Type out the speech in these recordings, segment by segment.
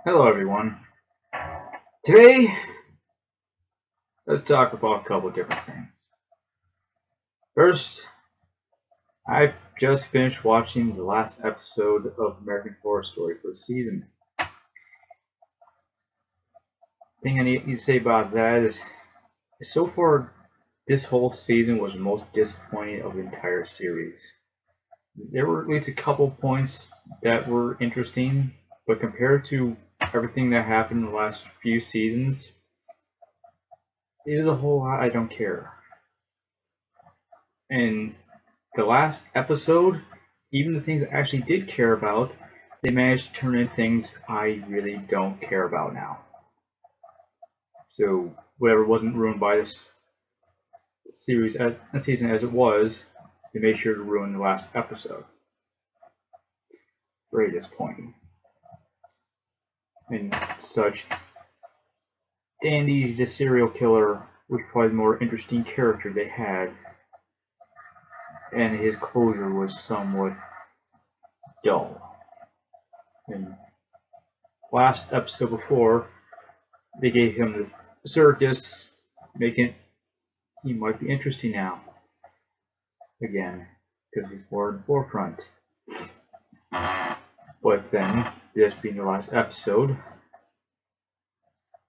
Hello everyone. Today, let's talk about a couple of different things. First, I've just finished watching the last episode of American Horror Story for the season. The thing I need to say about that is, so far, this whole season was the most disappointing of the entire series. There were at least a couple points that were interesting, but compared to everything that happened in the last few seasons, it is a whole lot I don't care. And the last episode, even the things I actually did care about, they managed to turn in things I really don't care about now. So whatever wasn't ruined by this season as it was, they made sure to ruin the last episode. Very disappointing. And such, Dandy the serial killer was probably the more interesting character they had, and his closure was somewhat dull. And last episode before, they gave him the circus, making he might be interesting now again because he's more in the forefront. But then, this being the last episode,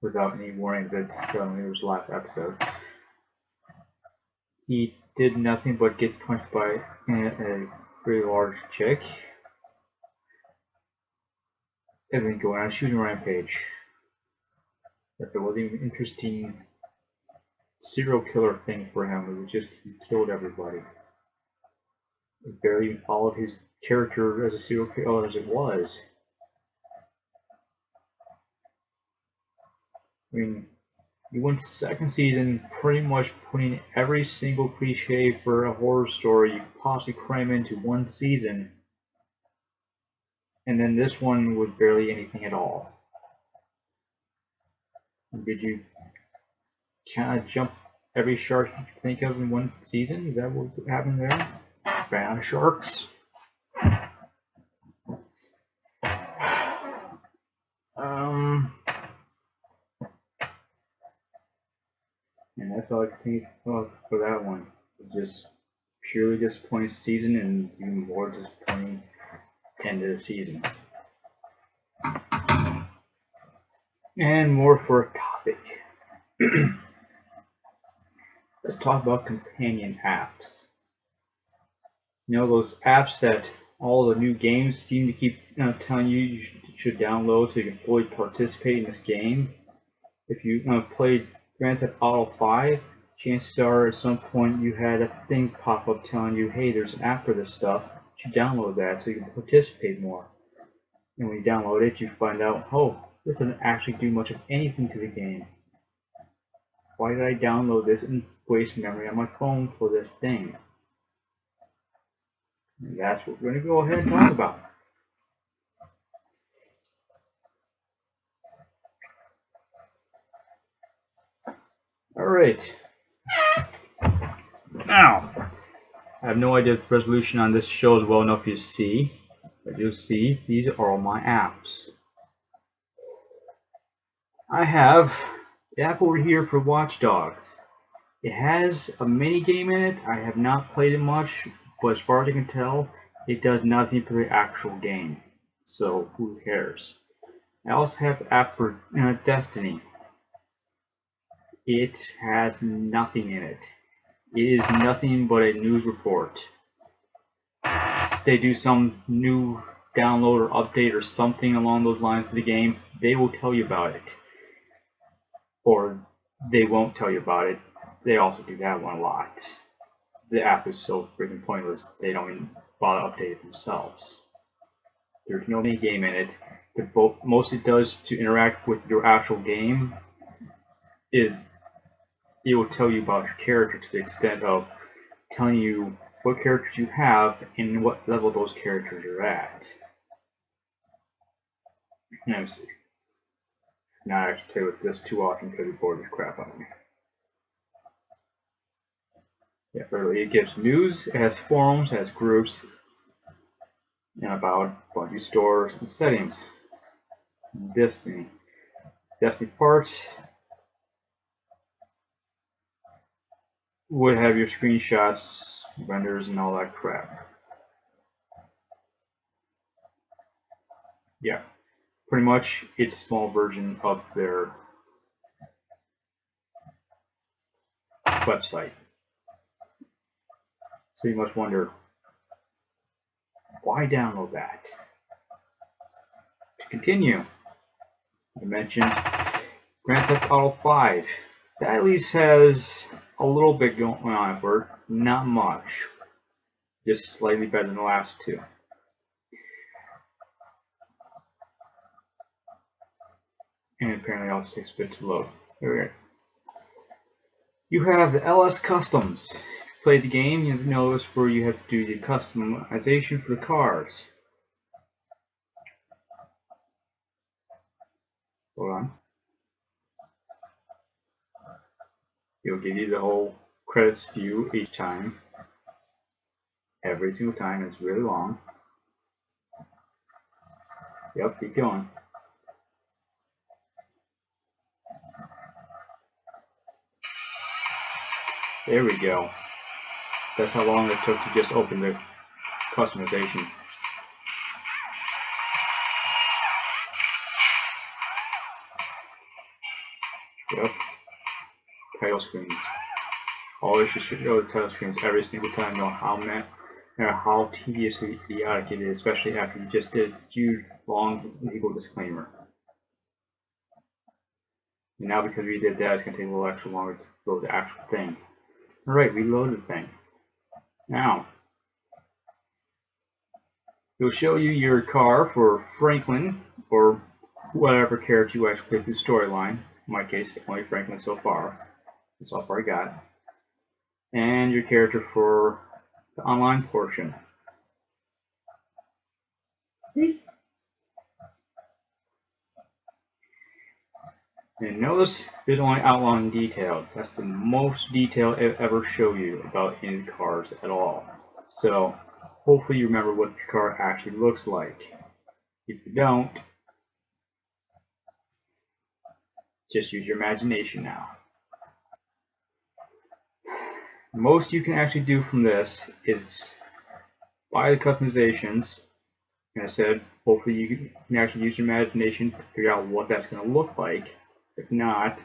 without any warning that it was the last episode, he did nothing but get punched by a pretty large chick and then go on a shooting rampage. If there wasn't even an interesting serial killer thing for him, it was just he killed everybody. It barely even followed his character as a serial killer as it was. I mean, you went second season pretty much putting every single cliche for a horror story you could possibly cram into one season, and then this one was barely anything at all. Did you kind of jump every shark you could think of in one season? Is that what happened there? Fan of sharks? And that's all I can think of for that one. Just purely disappointing season and even more disappointing end of the season. And more for a topic. Let's talk about companion apps. You know, those apps that all the new games seem to keep telling you should download so you can fully participate in this game. If you played Grand Theft Auto 5, chances are at some point you had a thing pop up telling you, hey, there's an app for this stuff. You should download that so you can participate more. And when you download it, you find out, oh, this doesn't actually do much of anything to the game. Why did I download this and waste memory on my phone for this thing? And that's what we're going to go ahead and talk about. Alright. Now, I have no idea if the resolution on this show is well enough for you to see, but you'll see these are all my apps. I have the app over here for Watch Dogs. It has a mini game in it. I have not played it much, but as far as I can tell, it does nothing for the actual game. So who cares? I also have the app for Destiny. It has nothing in it. It is nothing but a news report. If they do some new download or update or something along those lines of the game, they will tell you about it. Or they won't tell you about it. They also do that one a lot. The app is so freaking pointless, they don't even bother to update it themselves. There's no mini game in it. The most it does to interact with your actual game is it will tell you about your character to the extent of telling you what characters you have and what level those characters are at. Let me see. Not actually play with this too often because it bores the crap out of me. Yeah, really, it gives news, it has forums, it has groups, and about a bunch of stores and settings. Destiny. Destiny parts would have your screenshots, renders, and all that crap. Yeah, pretty much it's a small version of their website. So you must wonder, why download that? To continue, I mentioned Grand Theft Auto 5. That at least has a little bit going on for it, not much. Just slightly better than the last two. And apparently it also takes a bit to load. Okay. You have the LS Customs. If you play the game, you notice where you have to do the customization for the cars. Hold on. It'll give you the whole credits view each time. Every single time. It's really long. Yep, keep going. There we go. That's how long it took to just open the customization. Yep. Title screens. Always just show the title screens every single time, no matter how tediously idiotic it is, especially after you just did a huge, long legal disclaimer. And now because we did that, it's going to take a little extra longer to load the actual thing. Alright, we loaded the thing. Now, it'll show you your car for Franklin, or whatever character you actually play through the storyline. In my case, only Franklin so far. That's all far I got. And your character for the online portion. And notice it's only outline detailed. That's the most detail it ever show you about any cars at all. So hopefully you remember what the car actually looks like. If you don't, just use your imagination now. Most you can actually do from this is buy the customizations. And I said, hopefully you can actually use your imagination to figure out what that's going to look like. If not,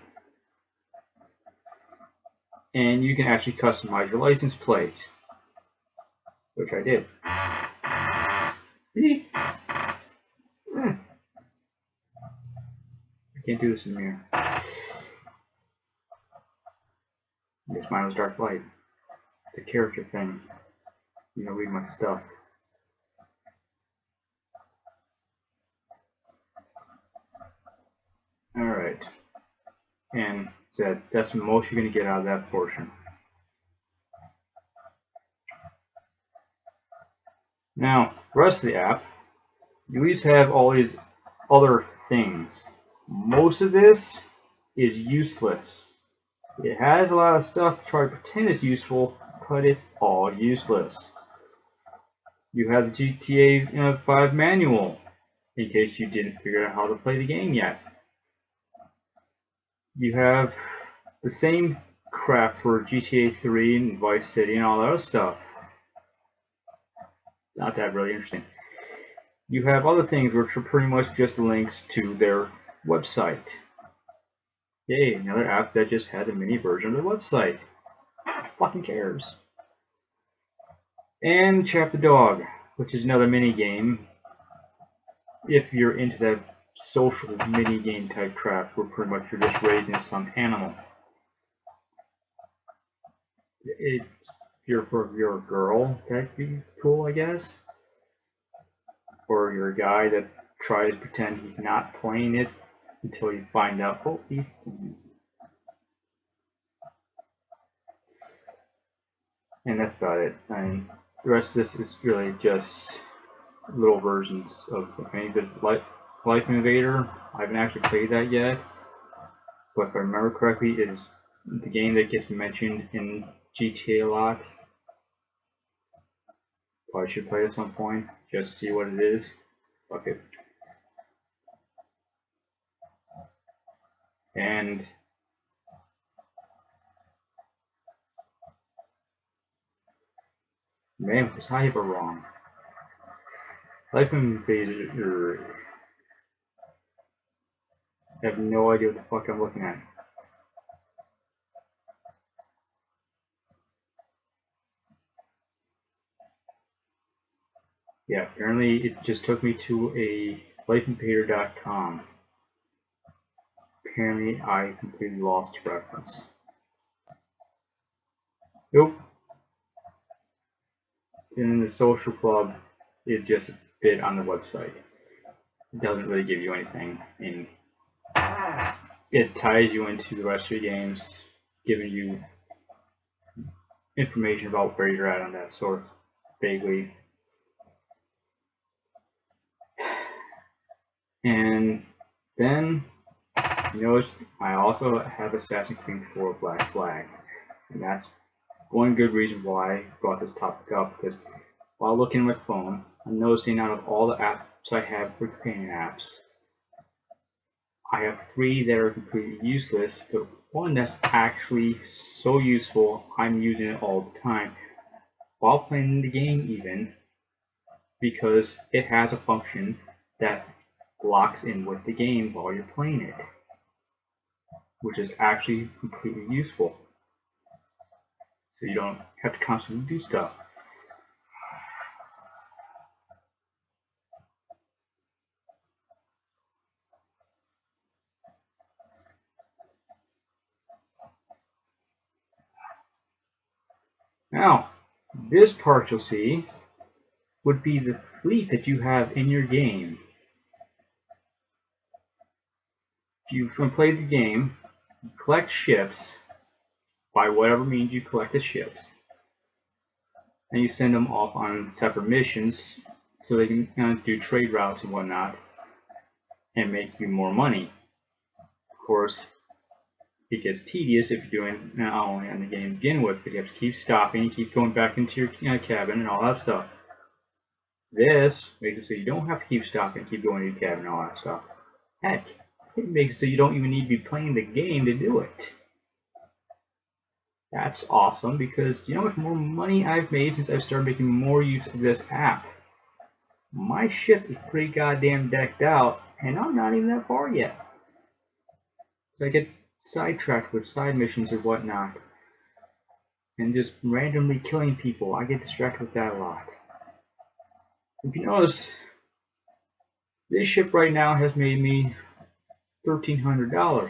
and you can actually customize your license plate, which I did. I can't do this in the mirror. Yes, mine was dark light. The character thing. You know, read my stuff. Alright. And said that's the most you're going to get out of that portion. Now, the rest of the app, you at least have all these other things. Most of this is useless. It has a lot of stuff to try to pretend it's useful, but it's all useless. You have the GTA 5 manual, in case you didn't figure out how to play the game yet. You have the same crap for GTA 3 and Vice City and all that other stuff. Not that really interesting. You have other things which are pretty much just links to their website. Yay, another app that just has a mini version of their website. Who fucking cares? And Chapter Dog, which is another mini game. If you're into that social mini game type crap, where pretty much you're just raising some animal. If you're a girl, that'd be cool, I guess. Or you're a guy that tries to pretend he's not playing it until you find out, oh, he's. And that's about it. I mean, the rest of this is really just little versions of the Life Invader. I haven't actually played that yet, but if I remember correctly, it is the game that gets mentioned in GTA a lot. Probably should play it at some point just to see what it is. Fuck it. And man, was I ever wrong? Life Invader. I have no idea what the fuck I'm looking at. Yeah, apparently it just took me to a lifeinvader.com. Apparently I completely lost reference. Nope. And the social club is just a bit on the website. It doesn't really give you anything, and it ties you into the rest of your games, giving you information about where you're at on that sort, vaguely. And then, you notice I also have Assassin's Creed 4 Black Flag, and that's one good reason why I brought this topic up, because while looking at my phone, I'm noticing out of all the apps I have for companion apps, I have 3 that are completely useless, but one that's actually so useful, I'm using it all the time, while playing the game even, because it has a function that locks in with the game while you're playing it, which is actually completely useful. So you don't have to constantly do stuff. Now, this part you'll see would be the fleet that you have in your game. If you've played the game, you collect ships by whatever means you collect the ships, and you send them off on separate missions so they can do trade routes and whatnot and make you more money. Of course, it gets tedious if you're doing not only on the game to begin with, but you have to keep stopping, keep going back into your cabin and all that stuff. This makes it so you don't have to keep stopping, keep going to your cabin and all that stuff. Heck, it makes it so you don't even need to be playing the game to do it. That's awesome, because you know how much more money I've made since I've started making more use of this app? My ship is pretty goddamn decked out, and I'm not even that far yet. I get sidetracked with side missions or whatnot, and just randomly killing people. I get distracted with that a lot. If you notice, this ship right now has made me $1,300,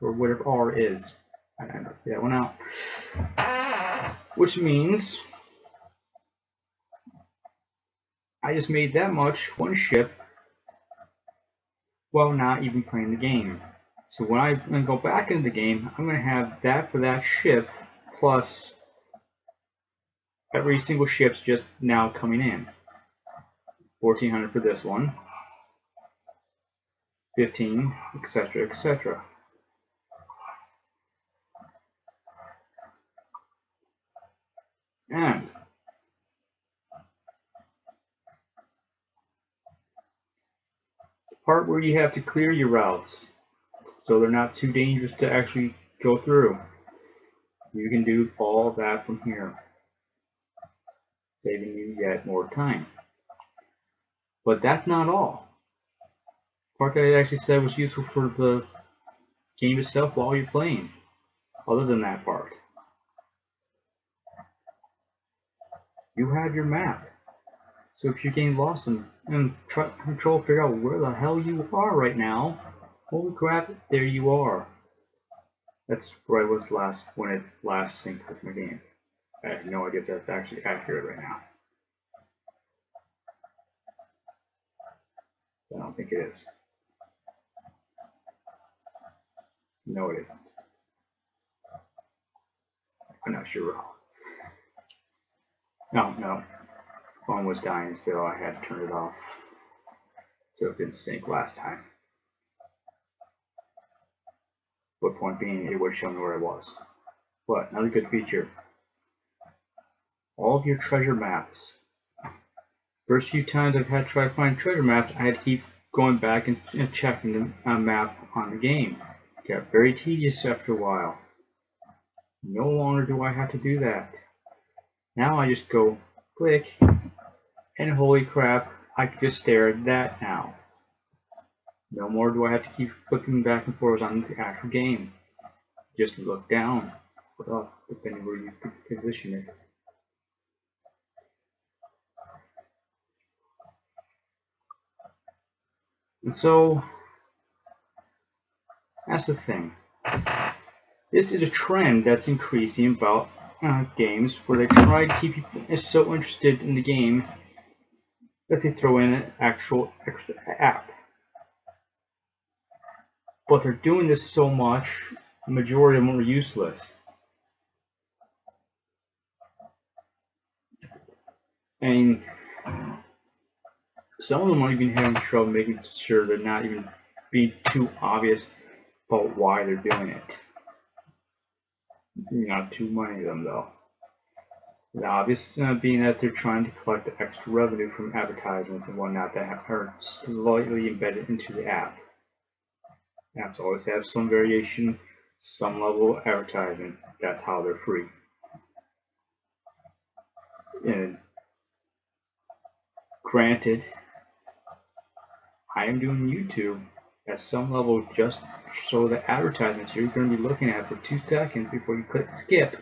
or whatever R is. I don't know, that one out. Which means I just made that much, one ship, while not even playing the game. So when I go back into the game, I'm going to have that for that ship, plus every single ship's just now coming in. 1,400 for this one, 15, etc., etc. And the part where you have to clear your routes so they're not too dangerous to actually go through, you can do all that from here, saving you yet more time. But that's not all. The part that I actually said was useful for the game itself while you're playing, other than that part. You have your map. So if you're getting lost and try to figure out where the hell you are right now, holy crap, there you are. That's where I was last when it last synced with my game. I have no idea if that's actually accurate right now. I don't think it is. No, it isn't. I'm not sure. No. Phone was dying, so I had to turn it off. So it didn't sync last time. But point being, it would show me where I was. But another good feature. All of your treasure maps. First few times I've had to try to find treasure maps, I had to keep going back and checking the map on the game. Got very tedious after a while. No longer do I have to do that. Now I just go click, and holy crap, I can just stare at that now. No more do I have to keep clicking back and forth on the actual game. Just look down or up, depending where you position it. And so, that's the thing. This is a trend that's increasing about games where they try to keep people so interested in the game that they throw in an actual extra app. But they're doing this so much, the majority of them are useless. And some of them aren't even having trouble making sure they're not even being too obvious about why they're doing it. Not too many of them, though. The obvious being that they're trying to collect the extra revenue from advertisements and whatnot that are slightly embedded into the app. Apps always have some variation, some level of advertisement. That's how they're free. And granted, I am doing YouTube at some level just so the advertisements you're going to be looking at for 2 seconds before you click skip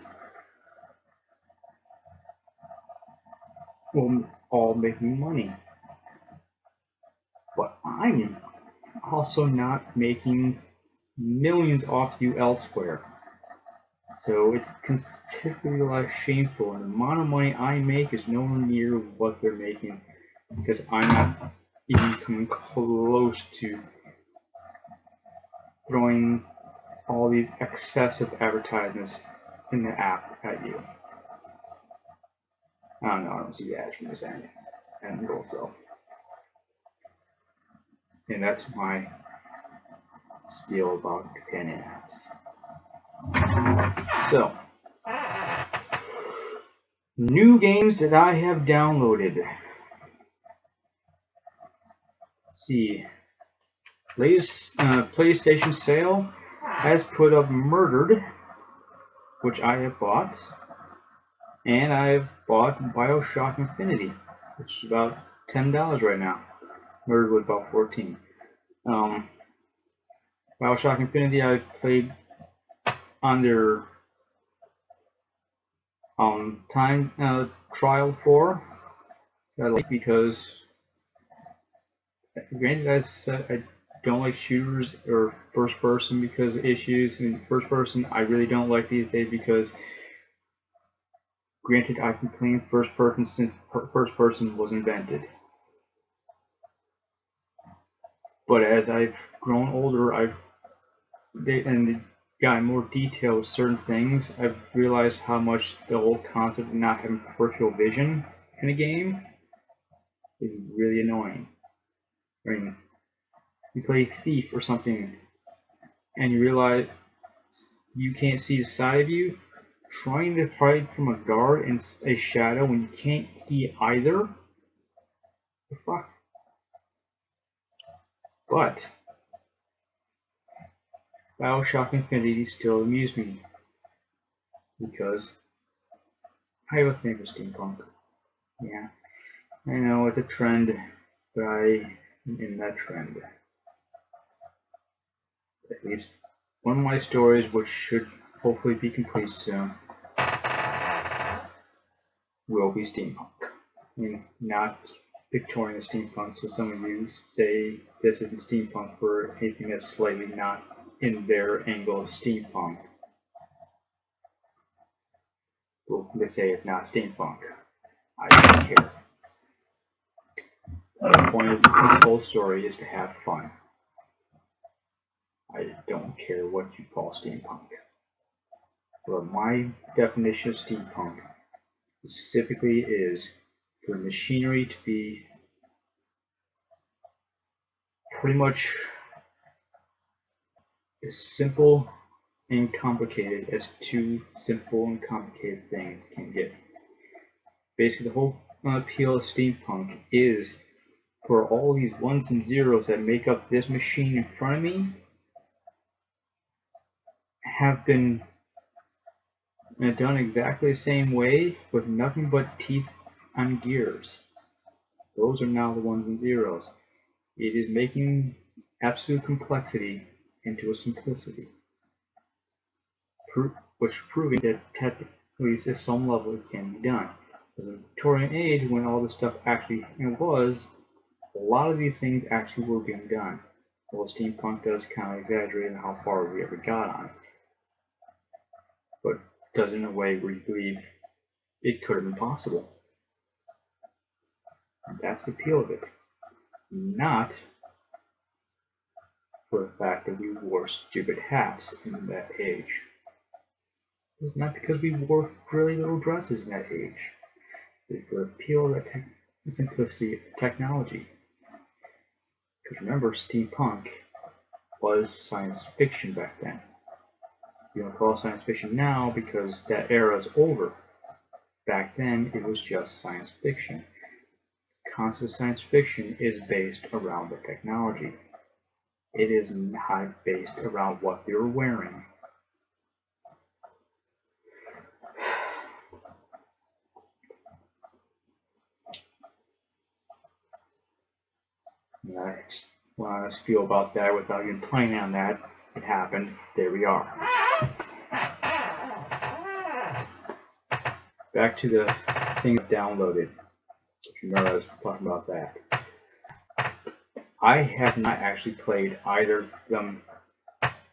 will all make me money. But I'm also not making millions off you elsewhere. So it's considerably less shameful, and the amount of money I make is nowhere near what they're making because I'm not even coming close to throwing all these excessive advertisements in the app at you. I don't know, I don't see ads from this angle, so. And that's my spiel about companion apps. So, new games that I have downloaded. Let's see. Latest PlayStation sale has put up Murdered, which I have bought. And I've bought BioShock Infinity, which is about $10 right now. Murdered was about $14. BioShock Infinity I played on their time trial for. I like because, granted, I said I don't like shooters or first person because of issues. And first person I really don't like these days because, granted, I've been playing first person since first person was invented. But as I've grown older, and got more detail with certain things, I've realized how much the whole concept of not having peripheral vision in a game is really annoying. I mean, you play Thief or something, and you realize you can't see the side of you, trying to hide from a guard in a shadow when you can't see either. The fuck? But BioShock Infinity still amused me because I have a thing for steampunk. Yeah, I know it's a trend, but I am in that trend. At least one of my stories, which should hopefully be complete soon, will be steampunk. I mean, not Victorian steampunk, so some of you say this isn't steampunk for anything that's slightly not in their angle of steampunk. Well, let's say it's not steampunk. I don't care. The point of this whole story is to have fun. I don't care what you call steampunk. But my definition of steampunk specifically is for machinery to be pretty much as simple and complicated as two simple and complicated things can get. Basically, the whole appeal of steampunk is for all these ones and zeros that make up this machine in front of me have been done exactly the same way with nothing but teeth on gears. Those are now the ones and zeros. It is making absolute complexity into a simplicity, which proving that technically at some level it can be done. In the Victorian age, when all this stuff actually was, a lot of these things actually were being done. Well, steampunk does kind of exaggerate on how far we ever got on it, but does in a way where you believe it could have been possible. And that's the appeal of it. Not for the fact that we wore stupid hats in that age. It's not because we wore frilly little dresses in that age. It's for the appeal of the simplicity of technology. Because remember, steampunk was science fiction back then. You don't call it science fiction now because that era is over. Back then, it was just science fiction. The concept of science fiction is based around the technology. It is not based around what you're wearing. And I just want to feel about that without even planning on that. It happened. There we are. Back to the thing I downloaded. If you remember, I was talking about that. I have not actually played either of them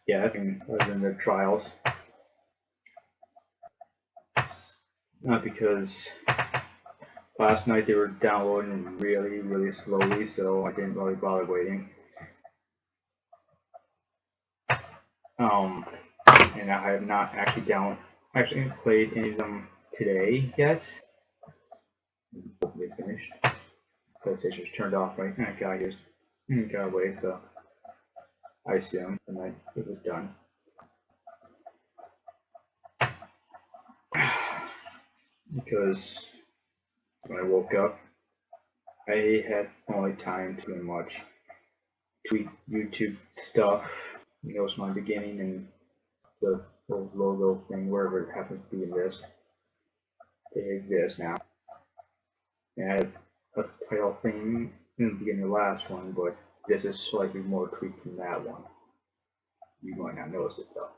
yet, other than their trials. Not because last night they were downloading really, really slowly, so I didn't really bother waiting. And I have not actually played any of them today yet. Hopefully finished. PlayStation's turned off right now. I just got away, so I assumed and it was done. Because when I woke up, I had only time to pretty much tweet YouTube stuff. You know, it's my beginning and the little logo thing, wherever it happens to be in this. They exist now. And I had a title thing in the beginning of the last one, but this is slightly more tweaked than that one. You might not notice it though.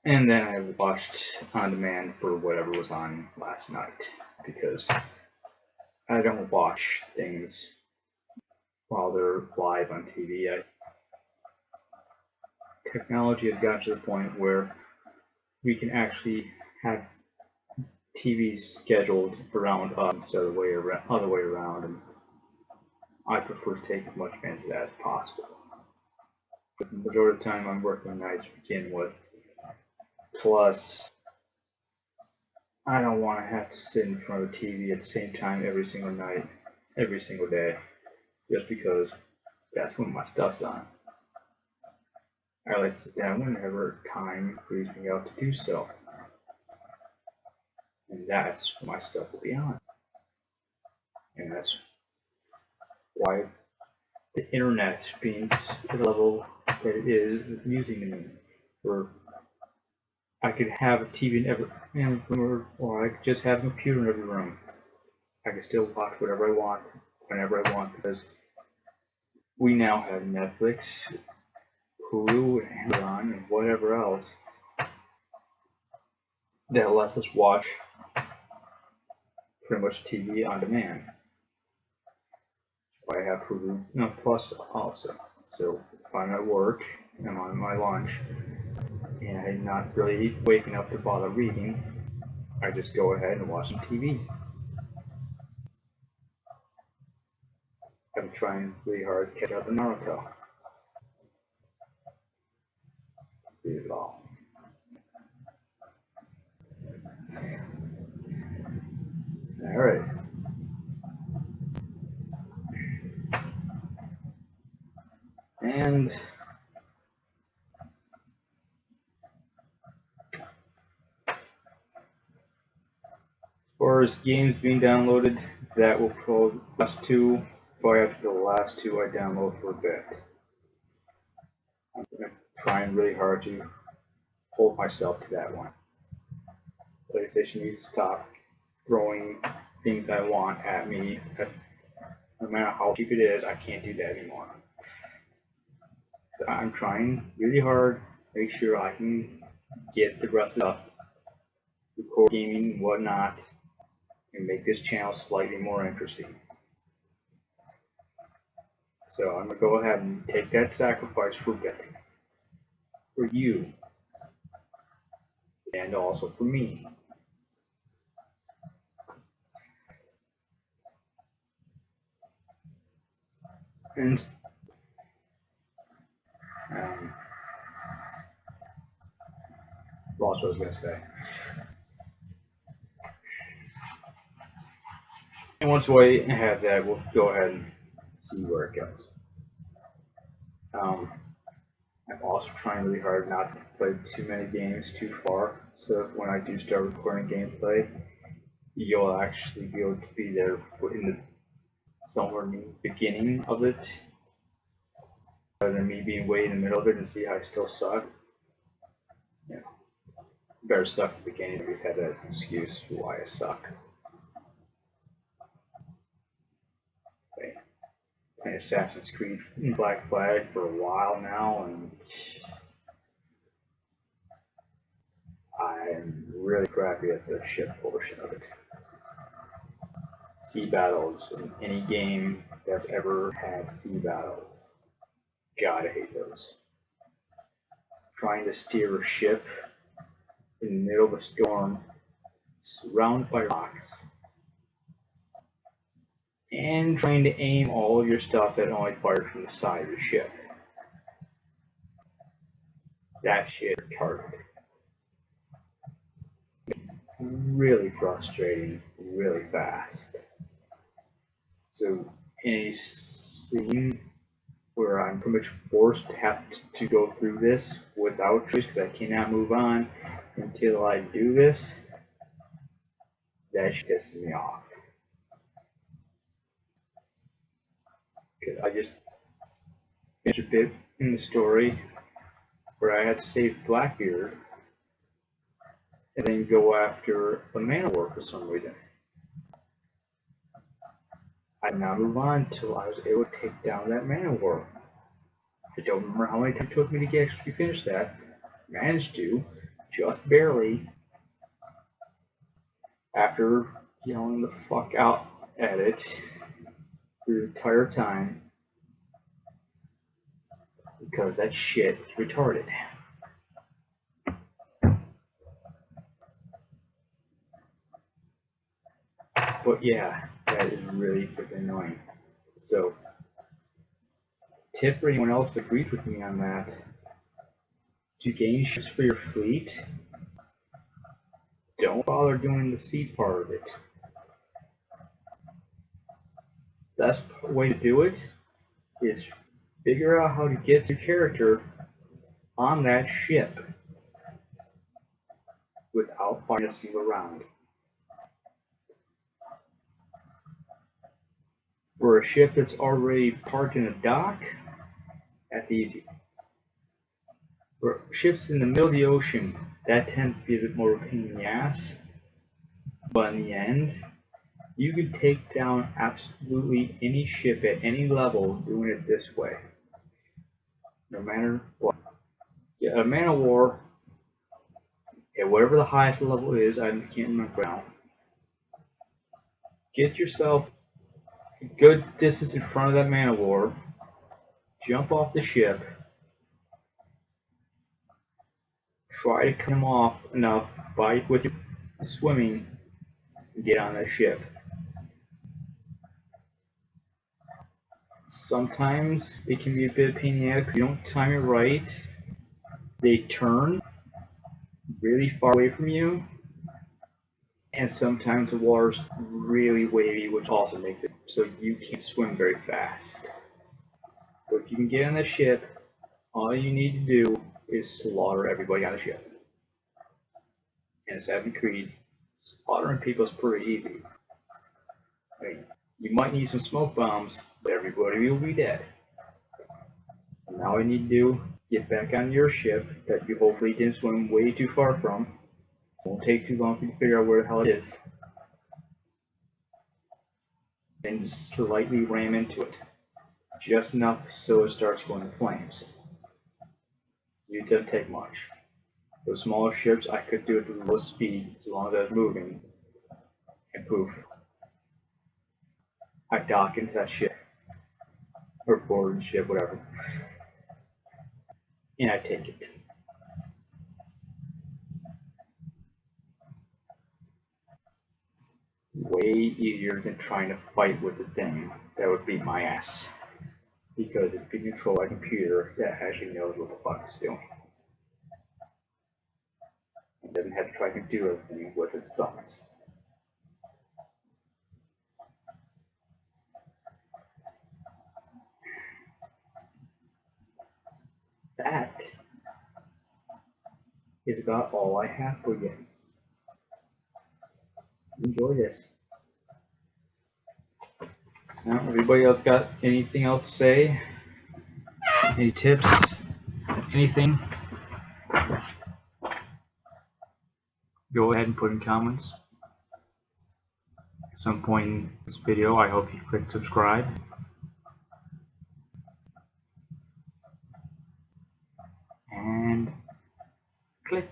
And then I watched on demand for whatever was on last night, because I don't watch things while they're live on TV. Technology has gotten to the point where we can actually have TV scheduled around us instead of the other way around, and I prefer to take as much advantage of that as possible. But the majority of the time I'm working nights to begin with. Plus, I don't want to have to sit in front of the TV at the same time every single night, every single day, just because that's when my stuff's on. I like to sit down whenever time frees me up to do so. And that's when my stuff will be on. And that's why the internet being at the level that it is amusing to me. Where I could have a TV in every room, or I could just have a computer in every room. I can still watch whatever I want, whenever I want, because we now have Netflix, Hulu, and Amazon, and whatever else that lets us watch pretty much TV on demand. I have Hulu Plus also. So if I'm at work and I'm on my lunch and I'm not really waking up to bother reading, I just go ahead and watch some TV. I'm trying really hard to catch up on Naruto. Read it all. Alright. And as far as games being downloaded, that will probably last two, probably after the last two I download for a bit. I'm trying really hard to hold myself to that one. PlayStation needs to stop throwing things I want at me. No matter how cheap it is, I can't do that anymore. So I'm trying really hard to make sure I can get the rest of the stuff, record gaming and whatnot, and make this channel slightly more interesting. So I'm going to go ahead and take that sacrifice for you, and also for me. And lost what I was going to say. And once we have that, we'll go ahead and see where it goes. I'm also trying really hard not to play too many games too far, so when I do start recording gameplay, you'll actually be able to be there in the somewhere in the beginning of it, rather than me being way in the middle of it and see how I still suck. Yeah, better suck at the beginning. I just have that as an excuse for why I suck. Playing Assassin's Creed Black Flag for a while now, and I'm really crappy at the ship portion of it. Sea battles in any game that's ever had sea battles. God, I hate those. Trying to steer a ship in the middle of a storm, surrounded by rocks, and trying to aim all of your stuff that only fires from the side of the ship. That shit is retarded. Really frustrating, really fast. So in a scene where I'm pretty much forced to have to go through this without choice because I cannot move on until I do this, that pisses me off. Because I just finished a bit in the story where I had to save Blackbeard and then go after the Man-O-War for some reason. I did not move on until I was able to take down that Man-O-War. I don't remember how many times it took me to actually finish that. Managed to, just barely, after yelling the fuck out at it the entire time because that shit is retarded. But yeah, that is really freaking annoying. So, tip for anyone else that agrees with me on that: to gain ships for your fleet, don't bother doing the sea part of it. Best way to do it is figure out how to get your character on that ship without fighting a single round. For a ship that's already parked in a dock, that's easy. For ships in the middle of the ocean, that tends to be a bit more of a pain in the ass. But in the end, you can take down absolutely any ship at any level doing it this way. No matter what. Yeah, a Man-O-War, at whatever the highest level is, I can't remember now. Get yourself a good distance in front of that Man-O-War, jump off the ship, try to cut him off enough with your swimming, and get on that ship. Sometimes it can be a bit of a pain in the ass because you don't time it right. They turn really far away from you, and sometimes the water's really wavy, which also makes it so you can't swim very fast. But if you can get on the ship, all you need to do is slaughter everybody on the ship. And Assassin's Creed, slaughtering people is pretty easy. I mean, you might need some smoke bombs, but everybody will be dead. Now all I need to do, get back on your ship that you hopefully didn't swim way too far from. Won't take too long for you to figure out where the hell it is. And slightly ram into it. Just enough so it starts going in flames. It doesn't take much. Those smaller ships, I could do it at low speed as long as I was moving. And poof. I dock into that ship. Or board ship, whatever. And I take it. Way easier than trying to fight with the thing that would beat my ass. Because it's being controlled by a computer that actually knows what the fuck it's doing. It doesn't have to try to do everything with its thumbs. That is about all I have for you. Enjoy this. Now, everybody else got anything else to say? Any tips? Anything? Go ahead and put in comments. At some point in this video, I hope you click subscribe. And click.